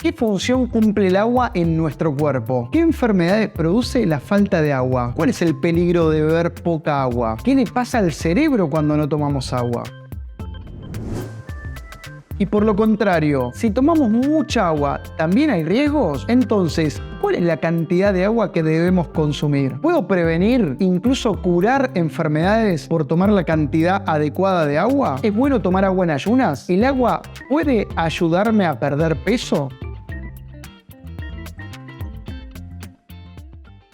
¿Qué función cumple el agua en nuestro cuerpo? ¿Qué enfermedades produce la falta de agua? ¿Cuál es el peligro de beber poca agua? ¿Qué le pasa al cerebro cuando no tomamos agua? Y por lo contrario, si tomamos mucha agua, ¿también hay riesgos? Entonces, ¿cuál es la cantidad de agua que debemos consumir? ¿Puedo prevenir, incluso curar enfermedades por tomar la cantidad adecuada de agua? ¿Es bueno tomar agua en ayunas? ¿El agua puede ayudarme a perder peso?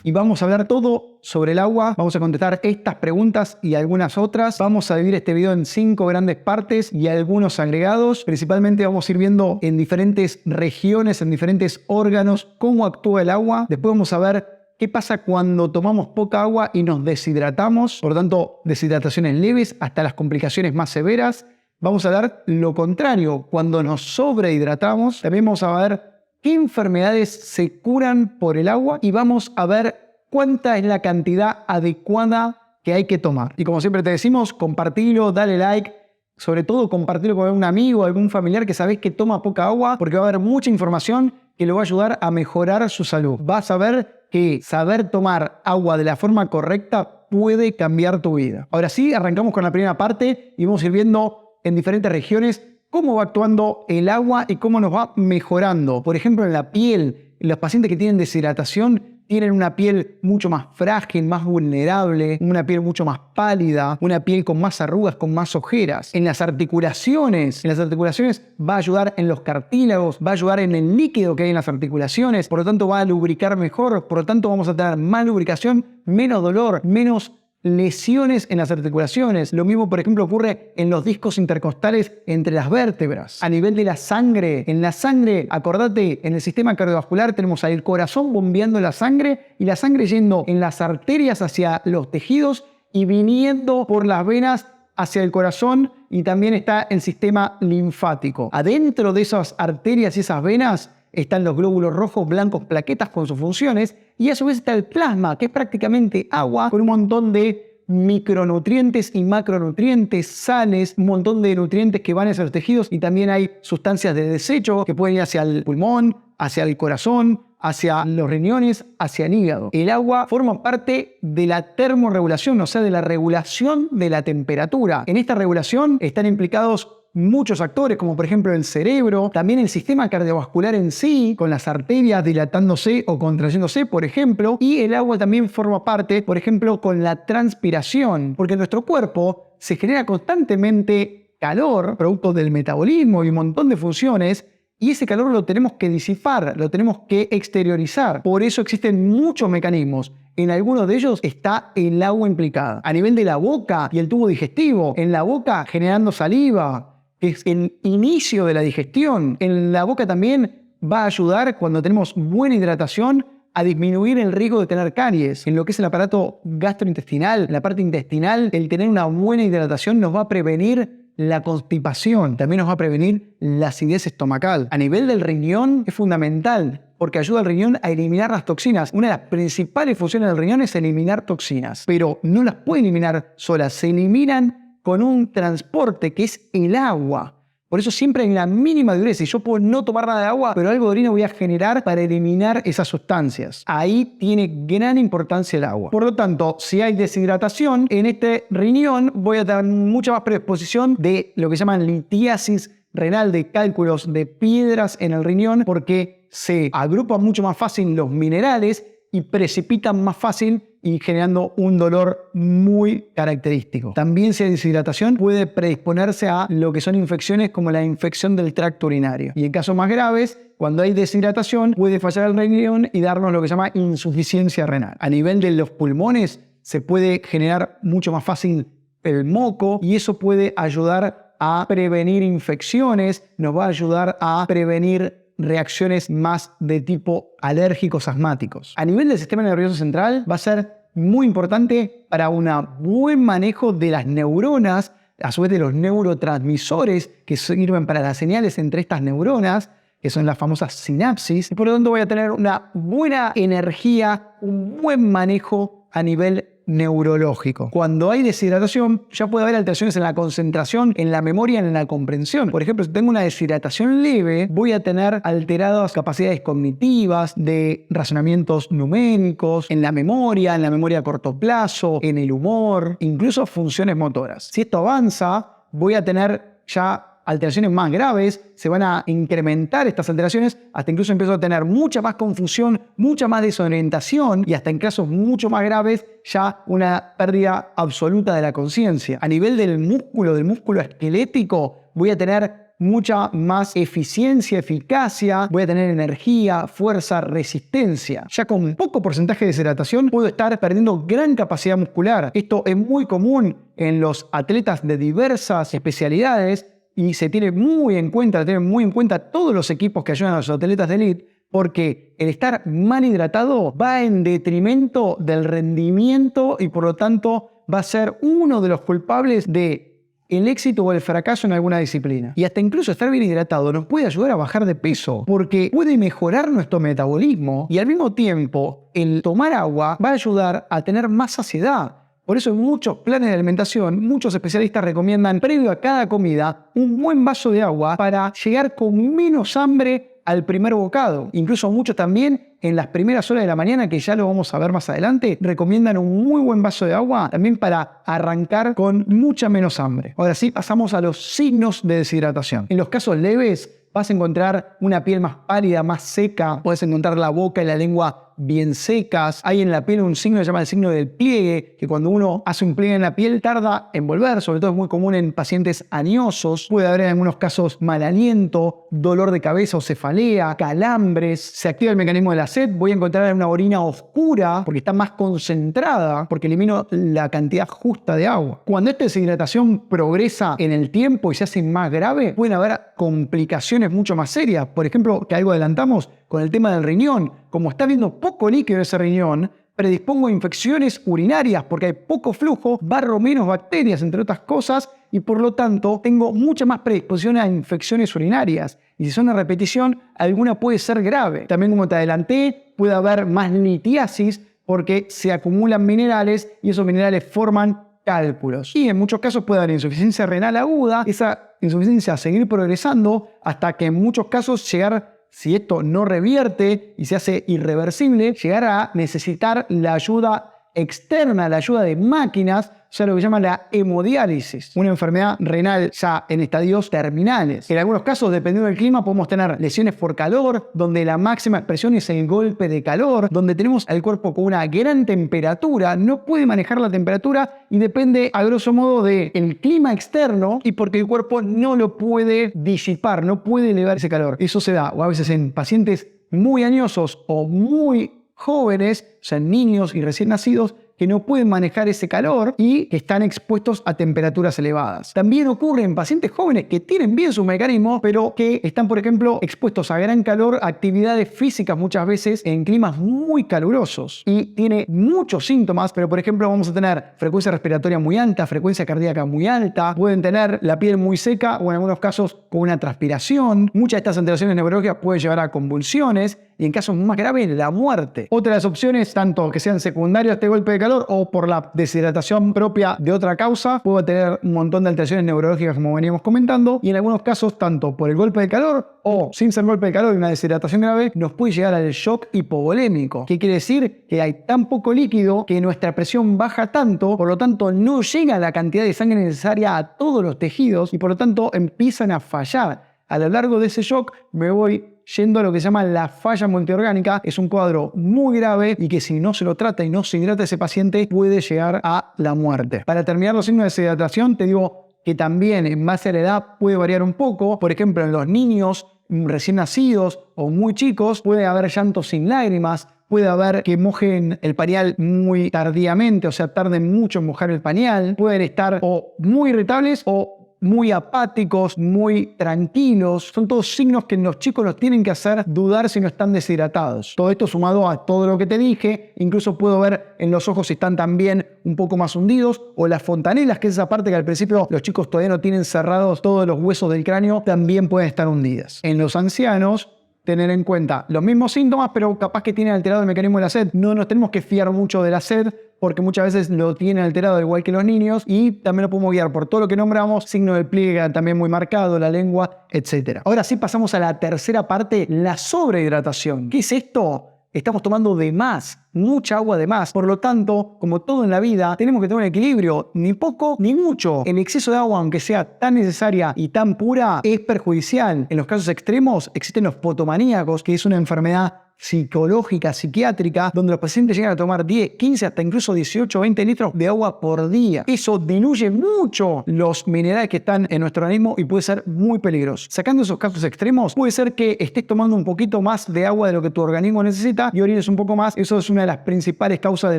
Y vamos a hablar todo sobre el agua, vamos a contestar estas preguntas y algunas otras. Vamos a dividir este video en 5 grandes partes y algunos agregados. Principalmente vamos a ir viendo en diferentes regiones, en diferentes órganos, cómo actúa el agua. Después vamos a ver qué pasa cuando tomamos poca agua y nos deshidratamos. Por lo tanto, deshidrataciones leves hasta las complicaciones más severas. Vamos a ver lo contrario, cuando nos sobrehidratamos. También vamos a ver qué enfermedades se curan por el agua y vamos a ver cuánta es la cantidad adecuada que hay que tomar. Y como siempre te decimos, compartilo, dale like, sobre todo compartilo con algún amigo, algún familiar que sabés que toma poca agua, porque va a haber mucha información que le va a ayudar a mejorar su salud. Vas a ver que saber tomar agua de la forma correcta puede cambiar tu vida. Ahora sí, arrancamos con la primera parte y vamos a ir viendo en diferentes regiones cómo va actuando el agua y cómo nos va mejorando. Por ejemplo, en la piel, los pacientes que tienen deshidratación tienen una piel mucho más frágil, más vulnerable, una piel mucho más pálida, una piel con más arrugas, con más ojeras. En las articulaciones va a ayudar en los cartílagos, va a ayudar en el líquido que hay en las articulaciones, por lo tanto va a lubricar mejor, por lo tanto vamos a tener más lubricación, menos dolor, menos lesiones en las articulaciones. Lo mismo, por ejemplo, ocurre en los discos intercostales entre las vértebras. A nivel de la sangre, en la sangre, acordate, en el sistema cardiovascular tenemos ahí el corazón bombeando la sangre y la sangre yendo en las arterias hacia los tejidos y viniendo por las venas hacia el corazón, y también está el sistema linfático. Adentro de esas arterias y esas venas están los glóbulos rojos, blancos, plaquetas con sus funciones, y a su vez está el plasma, que es prácticamente agua con un montón de micronutrientes y macronutrientes, sales, un montón de nutrientes que van hacia los tejidos, y también hay sustancias de desecho que pueden ir hacia el pulmón, hacia el corazón, hacia los riñones, hacia el hígado. El agua forma parte de la termorregulación, o sea, de la regulación de la temperatura. En esta regulación están implicados muchos actores, como por ejemplo el cerebro, también el sistema cardiovascular en sí, con las arterias dilatándose o contrayéndose, por ejemplo, y el agua también forma parte, por ejemplo, con la transpiración, porque en nuestro cuerpo se genera constantemente calor, producto del metabolismo y un montón de funciones, y ese calor lo tenemos que disipar, lo tenemos que exteriorizar. Por eso existen muchos mecanismos. En algunos de ellos está el agua implicada. A nivel de la boca y el tubo digestivo, en la boca generando saliva, que es el inicio de la digestión. En la boca también va a ayudar, cuando tenemos buena hidratación, a disminuir el riesgo de tener caries. En lo que es el aparato gastrointestinal, en la parte intestinal, el tener una buena hidratación nos va a prevenir la constipación, también nos va a prevenir la acidez estomacal. A nivel del riñón es fundamental, porque ayuda al riñón a eliminar las toxinas. Una de las principales funciones del riñón es eliminar toxinas, pero no las puede eliminar solas, se eliminan con un transporte que es el agua. Por eso siempre hay una mínima dureza, y yo puedo no tomar nada de agua, pero algo de orina voy a generar para eliminar esas sustancias. Ahí tiene gran importancia el agua. Por lo tanto, si hay deshidratación en este riñón, voy a tener mucha más predisposición de lo que llaman litiasis renal, de cálculos de piedras en el riñón, porque se agrupan mucho más fácil los minerales y precipitan más fácil, y generando un dolor muy característico. También, si hay deshidratación, puede predisponerse a lo que son infecciones como la infección del tracto urinario. Y en casos más graves, cuando hay deshidratación, puede fallar el riñón y darnos lo que se llama insuficiencia renal. A nivel de los pulmones, se puede generar mucho más fácil el moco, y eso puede ayudar a prevenir infecciones, nos va a ayudar a prevenir reacciones más de tipo alérgicos, asmáticos. A nivel del sistema nervioso central va a ser muy importante para un buen manejo de las neuronas, a su vez de los neurotransmisores que sirven para las señales entre estas neuronas, que son las famosas sinapsis, y por lo tanto voy a tener una buena energía, un buen manejo a nivel neurológico. Cuando hay deshidratación, ya puede haber alteraciones en la concentración, en la memoria, en la comprensión. Por ejemplo, si tengo una deshidratación leve, voy a tener alteradas capacidades cognitivas, de razonamientos numéricos, en la memoria a corto plazo, en el humor, incluso funciones motoras. Si esto avanza, voy a tener ya alteraciones más graves, se van a incrementar estas alteraciones, hasta incluso empiezo a tener mucha más confusión, mucha más desorientación y hasta en casos mucho más graves ya una pérdida absoluta de la conciencia. A nivel del músculo esquelético, voy a tener mucha más eficiencia, eficacia, voy a tener energía, fuerza, resistencia. Ya con poco porcentaje de deshidratación puedo estar perdiendo gran capacidad muscular. Esto es muy común en los atletas de diversas especialidades y se tiene muy en cuenta todos los equipos que ayudan a los atletas de élite, porque el estar mal hidratado va en detrimento del rendimiento y por lo tanto va a ser uno de los culpables de el éxito o el fracaso en alguna disciplina. Y hasta incluso estar bien hidratado nos puede ayudar a bajar de peso, porque puede mejorar nuestro metabolismo y al mismo tiempo el tomar agua va a ayudar a tener más saciedad. Por eso en muchos planes de alimentación, muchos especialistas recomiendan previo a cada comida un buen vaso de agua para llegar con menos hambre al primer bocado. Incluso muchos también en las primeras horas de la mañana, que ya lo vamos a ver más adelante, recomiendan un muy buen vaso de agua también para arrancar con mucha menos hambre. Ahora sí, pasamos a los signos de deshidratación. En los casos leves vas a encontrar una piel más pálida, más seca, puedes encontrar la boca y la lengua bien secas. Hay en la piel un signo que se llama el signo del pliegue, que cuando uno hace un pliegue en la piel tarda en volver, sobre todo es muy común en pacientes añosos. Puede haber en algunos casos mal aliento, dolor de cabeza o cefalea, calambres, se activa el mecanismo de la sed, voy a encontrar una orina oscura porque está más concentrada, porque elimino la cantidad justa de agua. Cuando esta deshidratación progresa en el tiempo y se hace más grave, pueden haber complicaciones mucho más serias. Por ejemplo, que algo adelantamos con el tema del riñón. Como está habiendo poco líquido en ese riñón, predispongo a infecciones urinarias porque hay poco flujo, barro menos bacterias, entre otras cosas, y por lo tanto tengo mucha más predisposición a infecciones urinarias. Y si son a repetición, alguna puede ser grave. También, como te adelanté, puede haber más litiasis porque se acumulan minerales y esos minerales forman cálculos. Y en muchos casos puede haber insuficiencia renal aguda, esa insuficiencia a seguir progresando hasta que en muchos casos llegar, si esto no revierte y se hace irreversible, llegar a necesitar la ayuda externa, la ayuda de máquinas, o sea, lo que se llama la hemodiálisis, una enfermedad renal ya en estadios terminales. En algunos casos, dependiendo del clima, podemos tener lesiones por calor, donde la máxima expresión es el golpe de calor, donde tenemos al cuerpo con una gran temperatura, no puede manejar la temperatura y depende, a grosso modo, del clima externo y porque el cuerpo no lo puede disipar, no puede elevar ese calor. Eso se da, o a veces en pacientes muy añosos o muy jóvenes, o sea, niños y recién nacidos, que no pueden manejar ese calor y que están expuestos a temperaturas elevadas. También ocurre en pacientes jóvenes que tienen bien sus mecanismos, pero que están, por ejemplo, expuestos a gran calor, a actividades físicas muchas veces en climas muy calurosos. Y tiene muchos síntomas, pero por ejemplo vamos a tener frecuencia respiratoria muy alta, frecuencia cardíaca muy alta, pueden tener la piel muy seca o en algunos casos con una transpiración. Muchas de estas alteraciones neurológicas pueden llevar a convulsiones y en casos más graves la muerte. Otra de las opciones, tanto que sean secundarios a este golpe de calor o por la deshidratación propia de otra causa, puedo tener un montón de alteraciones neurológicas como veníamos comentando y en algunos casos, tanto por el golpe de calor o sin ser golpe de calor y una deshidratación grave, nos puede llegar al shock hipovolémico. ¿Qué quiere decir? Que hay tan poco líquido que nuestra presión baja tanto, por lo tanto no llega la cantidad de sangre necesaria a todos los tejidos y por lo tanto empiezan a fallar. A lo largo de ese shock me voy yendo a lo que se llama la falla multiorgánica. Es un cuadro muy grave y que si no se lo trata y no se hidrata ese paciente puede llegar a la muerte. Para terminar los signos de deshidratación, te digo que también en base a la edad puede variar un poco. Por ejemplo, en los niños recién nacidos o muy chicos puede haber llantos sin lágrimas, puede haber que mojen el pañal muy tardíamente, o sea, tarden mucho en mojar el pañal, pueden estar o muy irritables o muy apáticos, muy tranquilos. Son todos signos que los chicos los tienen que hacer dudar si no están deshidratados. Todo esto sumado a todo lo que te dije, incluso puedo ver en los ojos si están también un poco más hundidos, o las fontanelas, que es esa parte que al principio los chicos todavía no tienen cerrados todos los huesos del cráneo, también pueden estar hundidas. En los ancianos tener en cuenta los mismos síntomas, pero capaz que tiene alterado el mecanismo de la sed. No nos tenemos que fiar mucho de la sed, porque muchas veces lo tienen alterado igual que los niños, y también lo podemos guiar por todo lo que nombramos, signo del pliegue también muy marcado, la lengua, etc. Ahora sí pasamos a la tercera parte, la sobrehidratación. ¿Qué es esto? Estamos tomando de más, mucha agua de más. Por lo tanto, como todo en la vida, tenemos que tener un equilibrio, ni poco ni mucho. El exceso de agua, aunque sea tan necesaria y tan pura, es perjudicial. En los casos extremos existen los fotomaníacos, que es una enfermedad psicológica, psiquiátrica, donde los pacientes llegan a tomar 10, 15, hasta incluso 18, 20 litros de agua por día. Eso diluye mucho los minerales que están en nuestro organismo y puede ser muy peligroso. Sacando esos casos extremos, puede ser que estés tomando un poquito más de agua de lo que tu organismo necesita y orines un poco más. Eso es una de las principales causas de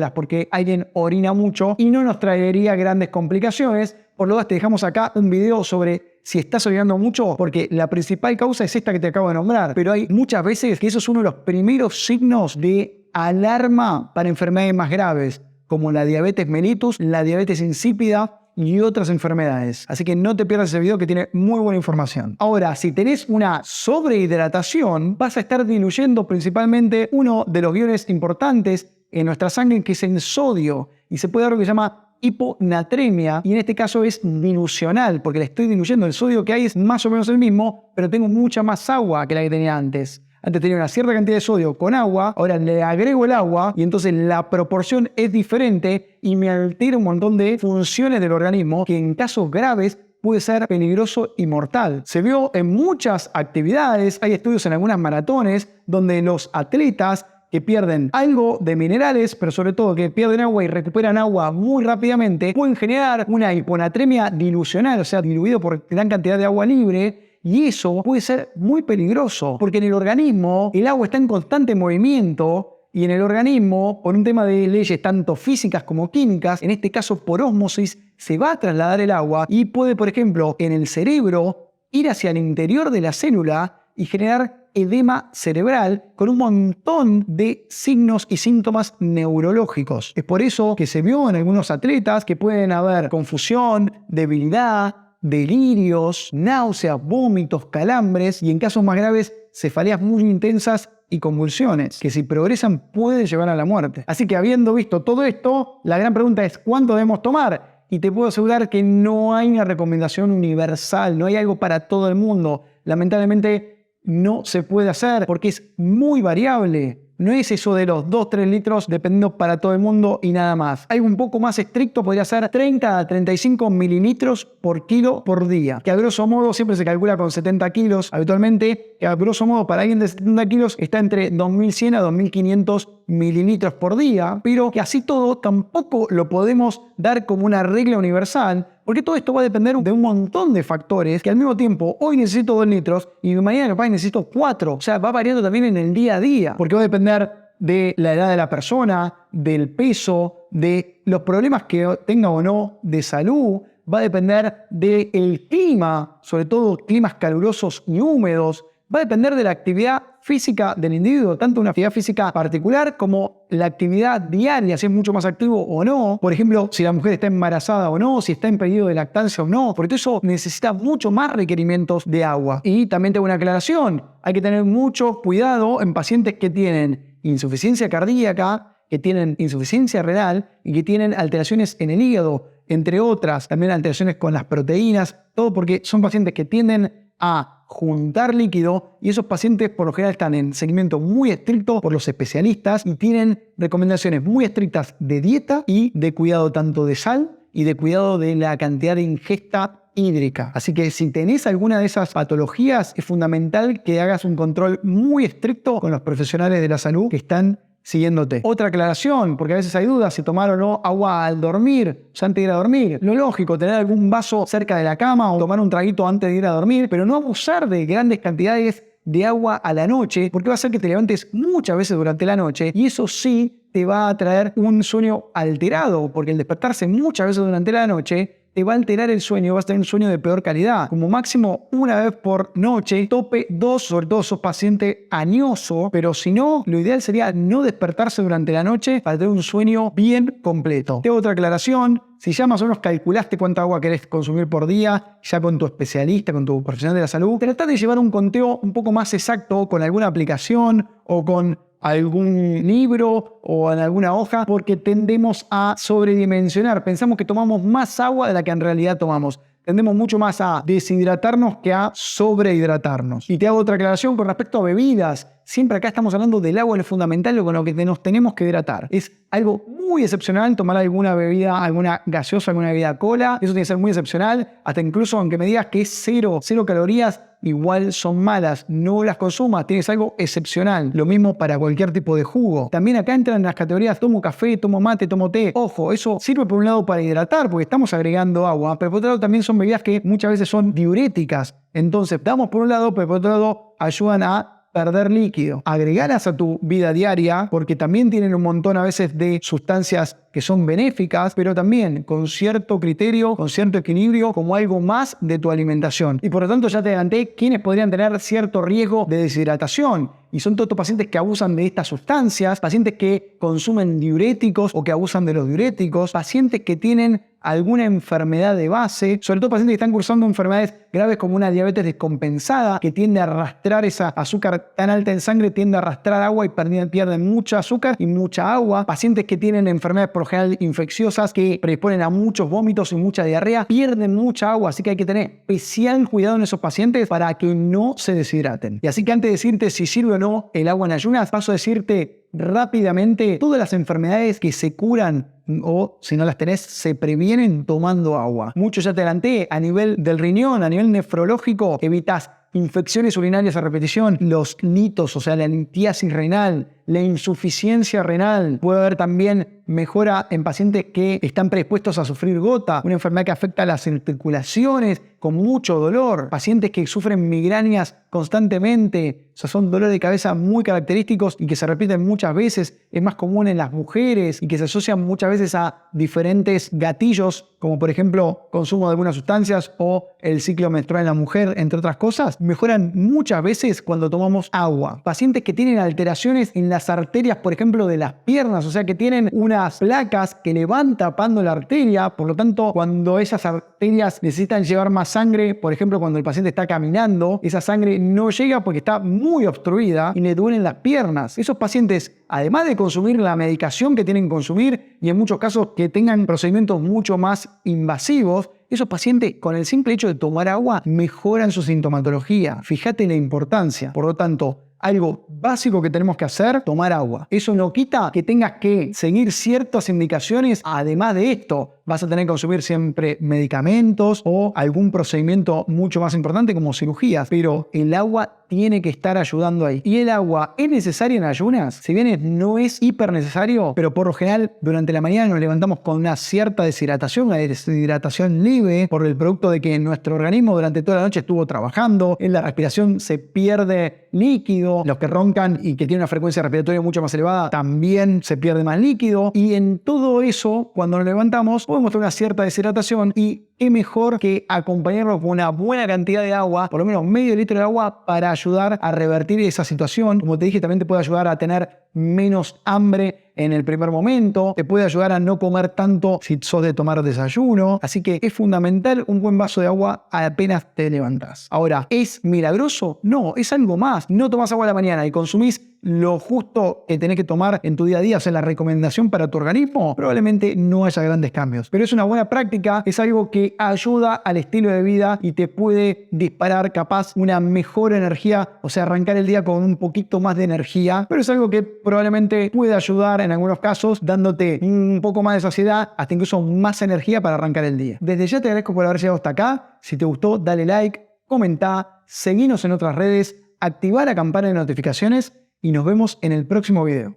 las porque alguien orina mucho y no nos traería grandes complicaciones. Por lo tanto, te dejamos acá un video sobre si estás orinando mucho, porque la principal causa es esta que te acabo de nombrar. Pero hay muchas veces que eso es uno de los primeros signos de alarma para enfermedades más graves, como la diabetes mellitus, la diabetes insípida y otras enfermedades. Así que no te pierdas ese video que tiene muy buena información. Ahora, si tenés una sobrehidratación, vas a estar diluyendo principalmente uno de los iones importantes en nuestra sangre, que es el sodio, y se puede dar lo que se llama hiponatremia, y en este caso es dilucional, porque le estoy diluyendo. El sodio que hay es más o menos el mismo, pero tengo mucha más agua que la que tenía antes. Antes tenía una cierta cantidad de sodio con agua, ahora le agrego el agua y entonces la proporción es diferente y me altera un montón de funciones del organismo que en casos graves puede ser peligroso y mortal. Se vio en muchas actividades, hay estudios en algunas maratones donde los atletas que pierden algo de minerales, pero sobre todo que pierden agua y recuperan agua muy rápidamente, pueden generar una hiponatremia dilucional, o sea, diluido por gran cantidad de agua libre, y eso puede ser muy peligroso, porque en el organismo el agua está en constante movimiento, y en el organismo, por un tema de leyes tanto físicas como químicas, en este caso por ósmosis, se va a trasladar el agua y puede, por ejemplo, en el cerebro, ir hacia el interior de la célula y generar edema cerebral con un montón de signos y síntomas neurológicos. Es por eso que se vio en algunos atletas que pueden haber confusión, debilidad, delirios, náuseas, vómitos, calambres y en casos más graves cefaleas muy intensas y convulsiones, que si progresan pueden llevar a la muerte. Así que habiendo visto todo esto, la gran pregunta es ¿cuánto debemos tomar? Y te puedo asegurar que no hay una recomendación universal, no hay algo para todo el mundo. Lamentablemente no se puede hacer porque es muy variable. No es eso de los 2-3 litros dependiendo para todo el mundo y nada más. Algo un poco más estricto podría ser 30 a 35 mililitros por kilo por día, que a grosso modo siempre se calcula con 70 kilos habitualmente, que a grosso modo para alguien de 70 kilos está entre 2100 a 2500 mililitros por día, pero que así todo tampoco lo podemos dar como una regla universal, porque todo esto va a depender de un montón de factores que al mismo tiempo hoy necesito 2 litros y mañana capaz necesito 4. O sea, va variando también en el día a día, porque va a depender de la edad de la persona, del peso, de los problemas que tenga o no de salud, va a depender del clima, sobre todo climas calurosos y húmedos, va a depender de la actividad física del individuo, tanto una actividad física particular como la actividad diaria, si es mucho más activo o no. Por ejemplo, si la mujer está embarazada o no, si está en periodo de lactancia o no. Por eso necesita mucho más requerimientos de agua. Y también tengo una aclaración. Hay que tener mucho cuidado en pacientes que tienen insuficiencia cardíaca, que tienen insuficiencia renal y que tienen alteraciones en el hígado, entre otras, también alteraciones con las proteínas, todo porque son pacientes que tienden a juntar líquido y esos pacientes por lo general están en seguimiento muy estricto por los especialistas y tienen recomendaciones muy estrictas de dieta y de cuidado tanto de sal y de cuidado de la cantidad de ingesta hídrica. Así que si tenés alguna de esas patologías es fundamental que hagas un control muy estricto con los profesionales de la salud que están siguiéndote. Otra aclaración, porque a veces hay dudas si tomar o no agua al dormir, o sea, antes de ir a dormir. Lo lógico, tener algún vaso cerca de la cama o tomar un traguito antes de ir a dormir, pero no abusar de grandes cantidades de agua a la noche, porque va a hacer que te levantes muchas veces durante la noche y eso sí te va a traer un sueño alterado, porque el despertarse muchas veces durante la noche te va a alterar el sueño, vas a tener un sueño de peor calidad. Como máximo una vez por noche, tope 2, sobre todo sos paciente añoso, pero si no, lo ideal sería no despertarse durante la noche para tener un sueño bien completo. Tengo otra aclaración, Si ya más o menos calculaste cuánta agua querés consumir por día, ya con tu especialista, con tu profesional de la salud, trata de llevar un conteo un poco más exacto con alguna aplicación o con algún libro o en alguna hoja, porque tendemos a sobredimensionar. Pensamos que tomamos más agua de la que en realidad tomamos. Tendemos mucho más a deshidratarnos que a sobrehidratarnos. Y te hago otra aclaración con respecto a bebidas. Siempre acá estamos hablando del agua, lo fundamental, con lo que nos tenemos que hidratar. Es algo muy excepcional tomar alguna bebida, alguna gaseosa, alguna bebida cola. Eso tiene que ser muy excepcional. Hasta incluso aunque me digas que es cero calorías, igual son malas. No las consumas, tienes algo excepcional. Lo mismo para cualquier tipo de jugo. También acá entran en las categorías tomo café, tomo mate, tomo té. Ojo, eso sirve por un lado para hidratar porque estamos agregando agua, pero por otro lado también son bebidas que muchas veces son diuréticas. Entonces damos por un lado, pero por otro lado ayudan a perder líquido. Agregalas a tu vida diaria porque también tienen un montón a veces de sustancias que son benéficas, pero también con cierto criterio, con cierto equilibrio, como algo más de tu alimentación. Y por lo tanto ya te adelanté quienes podrían tener cierto riesgo de deshidratación. Y son todos estos pacientes que abusan de estas sustancias, pacientes que consumen diuréticos o que abusan de los diuréticos, pacientes que tienen alguna enfermedad de base, sobre todo pacientes que están cursando enfermedades graves como una diabetes descompensada, que tiende a arrastrar esa azúcar tan alta en sangre, tiende a arrastrar agua y pierden mucha azúcar y mucha agua. Pacientes que tienen enfermedades por lo general infecciosas que predisponen a muchos vómitos y mucha diarrea, pierden mucha agua, así que hay que tener especial cuidado en esos pacientes para que no se deshidraten. Y así que antes de decirte si sirve o no el agua en ayunas, paso a decirte rápidamente todas las enfermedades que se curan o si no las tenés, se previenen tomando agua. Mucho ya te adelanté, a nivel del riñón, a nivel nefrológico, evitas infecciones urinarias a repetición, los litos, o sea, la litiasis renal, la insuficiencia renal. Puede haber también mejora en pacientes que están predispuestos a sufrir gota, una enfermedad que afecta a las articulaciones con mucho dolor, pacientes que sufren migrañas constantemente, o sea, son dolores de cabeza muy característicos y que se repiten muchas veces, es más común en las mujeres y que se asocian muchas veces a diferentes gatillos, como por ejemplo consumo de algunas sustancias o el ciclo menstrual en la mujer, entre otras cosas, mejoran muchas veces cuando tomamos agua. Pacientes que tienen alteraciones en las arterias, por ejemplo, de las piernas, o sea, que tienen unas placas que le van tapando la arteria, por lo tanto, cuando esas arterias necesitan llevar más sangre, por ejemplo, cuando el paciente está caminando, esa sangre no llega porque está muy obstruida y le duelen las piernas. Esos pacientes, además de consumir la medicación que tienen que consumir y en muchos casos que tengan procedimientos mucho más invasivos, esos pacientes con el simple hecho de tomar agua mejoran su sintomatología. Fíjate la importancia. Por lo tanto, algo básico que tenemos que hacer, tomar agua. Eso no quita que tengas que seguir ciertas indicaciones. Además de esto, vas a tener que consumir siempre medicamentos o algún procedimiento mucho más importante como cirugías. Pero el agua tiene que estar ayudando ahí. ¿Y el agua es necesaria en ayunas? Si bien no es hiper necesario, pero por lo general durante la mañana nos levantamos con una cierta deshidratación, una deshidratación leve por el producto de que nuestro organismo durante toda la noche estuvo trabajando, en la respiración se pierde líquido, los que roncan y que tienen una frecuencia respiratoria mucho más elevada también se pierde más líquido, y en todo eso cuando nos levantamos podemos tener una cierta deshidratación, y qué mejor que acompañarlo con una buena cantidad de agua, por lo menos medio litro de agua, para ayudar a revertir esa situación. Como te dije, también te puede ayudar a tener menos hambre en el primer momento, te puede ayudar a no comer tanto si sos de tomar desayuno, así que es fundamental un buen vaso de agua apenas te levantás. Ahora, ¿es milagroso? No, es algo más. No tomás agua a la mañana y consumís lo justo que tenés que tomar en tu día a día, o sea, la recomendación para tu organismo, probablemente no haya grandes cambios. Pero es una buena práctica, es algo que ayuda al estilo de vida y te puede disparar capaz una mejor energía, o sea, arrancar el día con un poquito más de energía, pero es algo que probablemente puede ayudar en algunos casos, dándote un poco más de saciedad, hasta incluso más energía para arrancar el día. Desde ya te agradezco por haber llegado hasta acá. Si te gustó, dale like, comenta, seguinos en otras redes, activa la campana de notificaciones y nos vemos en el próximo video.